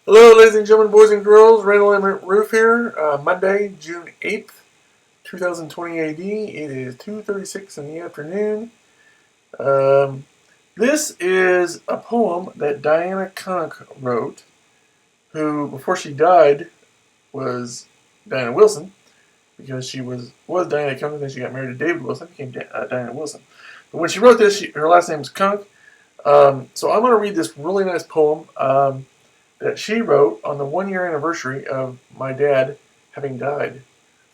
Hello, ladies and gentlemen, boys and girls. Randall and Rueff here. Monday, June 8th, 2020 AD. It is 2:36 in the afternoon. Um, this is a poem that Diana Conk wrote, who, before she died, was Diana Wilson, because she was Diana Conk, and then she got married to David Wilson, became Diana Wilson. But when she wrote this, her last name is Conk. So I'm going to read this really nice poem. That she wrote on the 1 year anniversary of my dad having died.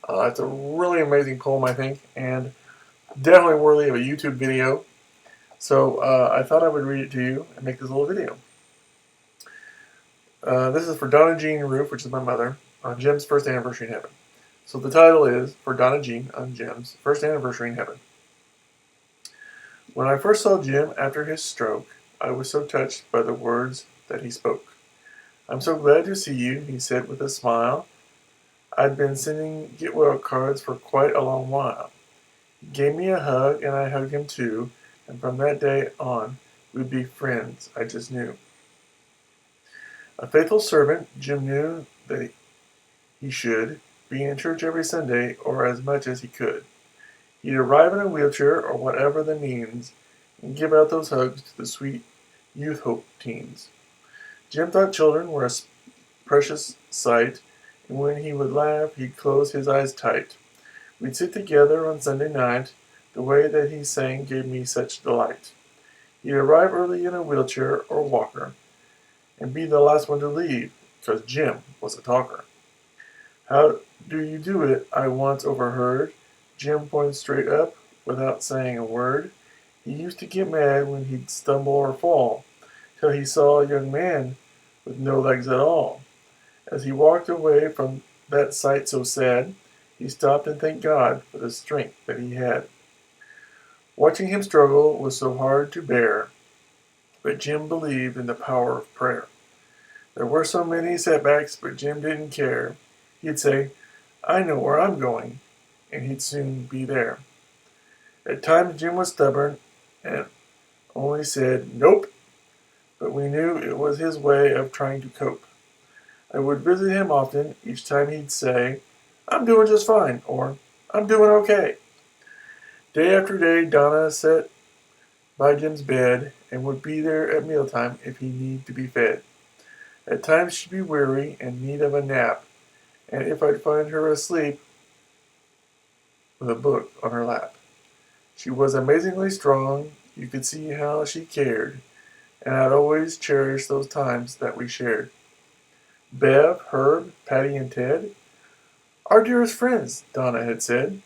It's a really amazing poem, I think, and definitely worthy of a YouTube video. So I thought I would read it to you and make this little video. This is for Donna Jean Rueff, which is my mother, on Jim's first anniversary in heaven. So the title is For Donna Jean on Jim's first anniversary in heaven. When I first saw Jim after his stroke, I was so touched by the words that he spoke. "I'm so glad to see you," he said with a smile. "I'd been sending get well cards for quite a long while." He gave me a hug, and I hugged him too, and from that day on, we'd be friends, I just knew. A faithful servant, Jim knew that he should be in church every Sunday, or as much as he could. He'd arrive in a wheelchair, or whatever the means, and give out those hugs to the sweet youth hope teens. Jim thought children were a precious sight, and when he would laugh, he'd close his eyes tight. We'd sit together on Sunday night. The way that he sang gave me such delight. He'd arrive early in a wheelchair or walker, and be the last one to leave, 'cause Jim was a talker. "How do you do it?" I once overheard Jim point straight up without saying a word. He used to get mad when he'd stumble or fall, till he saw a young man with no legs at all. As he walked away from that sight so sad, he stopped and thanked God for the strength that he had. Watching him struggle was so hard to bear, but Jim believed in the power of prayer. There were so many setbacks, but Jim didn't care. He'd say, "I know where I'm going," and he'd soon be there. At times Jim was stubborn and only said, "Nope," but we knew it was his way of trying to cope. I would visit him often. Each time he'd say, "I'm doing just fine," or "I'm doing okay." Day after day, Donna sat by Jim's bed and would be there at mealtime if he needed to be fed. At times she'd be weary and in need of a nap, and if I'd find her asleep with a book on her lap. She was amazingly strong. You could see how she cared, and I'd always cherish those times that we shared. Bev, Herb, Patty, and Ted, "Our dearest friends," Donna had said.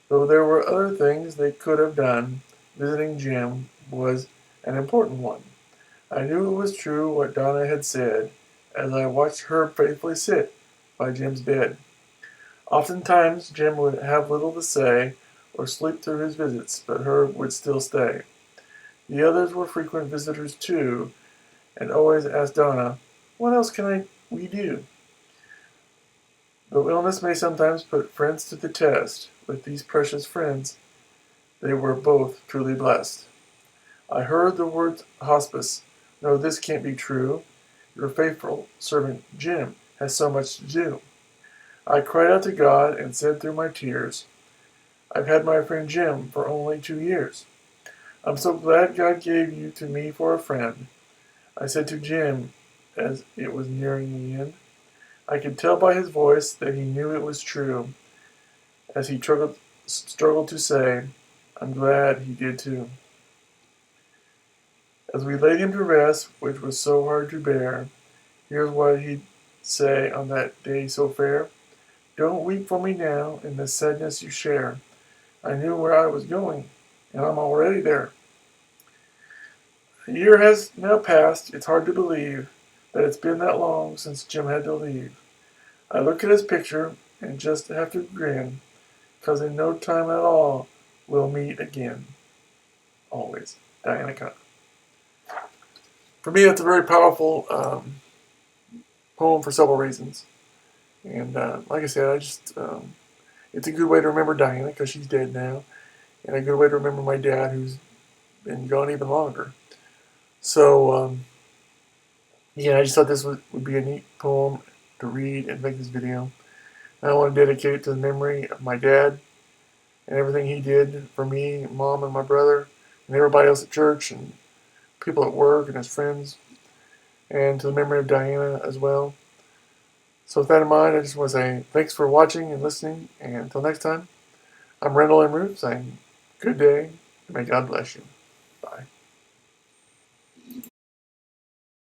Though there were other things they could have done, visiting Jim was an important one. I knew it was true what Donna had said as I watched her faithfully sit by Jim's bed. Oftentimes Jim would have little to say or sleep through his visits, but Herb would still stay. The others were frequent visitors too, and always asked Donna, "What else can we do?" Though illness may sometimes put friends to the test, with these precious friends, they were both truly blessed. I heard the words hospice. No, this can't be true. Your faithful servant Jim has so much to do. I cried out to God and said through my tears, I've had my friend Jim for only 2 years. I'm so glad God gave you to me for a friend. I said to Jim as it was nearing the end. I could tell by his voice that he knew it was true, as he struggled to say, I'm glad he did too. As we laid him to rest, which was so hard to bear, here's what he'd say on that day so fair. Don't weep for me now in the sadness you share. I knew where I was going, and I'm already there. A year has now passed. It's hard to believe that it's been that long since Jim had to leave. I look at his picture and just have to grin, 'cause in no time at all we'll meet again. Always, Diana Conn. For me, it's a very powerful poem for several reasons. And like I said, it's a good way to remember Diana because she's dead now, and a good way to remember my dad who's been gone even longer. So Again, I just thought this would be a neat poem to read and make this video. And I want to dedicate it to the memory of my dad and everything he did for me, mom, and my brother, and everybody else at church, and people at work, and his friends, and to the memory of Diana as well. So with that in mind, I just want to say thanks for watching and listening, and until next time, I'm Randall and Rueff saying good day, and may God bless you.